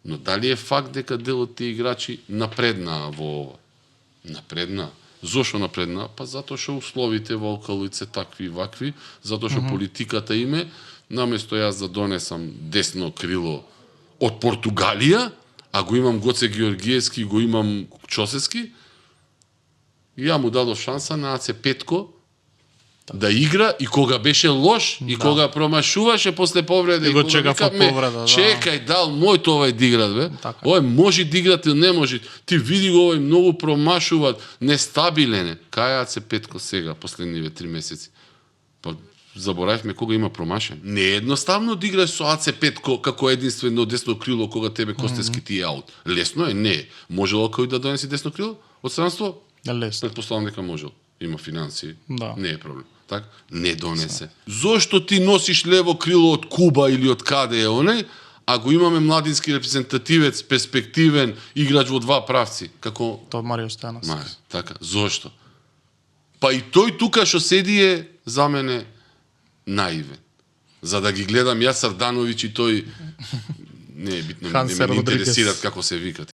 Но дали е факт дека дел од тие играчи напреднаа во ова? Напреднаа. Зошо напреднаа? Па затоа што условите во околице такви и вакви, затоа што политиката име, наместо јас да донесам десно крило од Португалија, а го имам Гоце Георгиевски, го имам Чосески, ја му дадов шанса на Аце Петко да игра и кога беше лош и кога промашуваше после повреда И го чека по повреда, чекај, дал мојто овај да играт, бе. Така. Овој може да играт или не може. Ти види го овој многу промашуваат, нестабилен е. Кај е Аце Петко сега последниве 3 месеци? Па заборавивме кога има промашен. Не е едноставно да играш со Аце Петко како единствено десно крило кога тебе Костевски ти е аут. Лесно е? Не е. Можело кој да донеси десно крило од странство? Лесно. Предпоставам дека можел. Има финансии. Да. Не е проблем. Так? Не донесе. Зошто ти носиш лево крило од Куба или од каде е оној, а го имаме младински репрезентативец, перспективен играч во два правци, како Тоа Марио Стојановски. Марио, така, зошто? Па и тој тука што седи е за мене наивен. За да ги гледам јас Сардановиќ и тој не е битно, не Хансе ме Родригес. интересираат како се викат.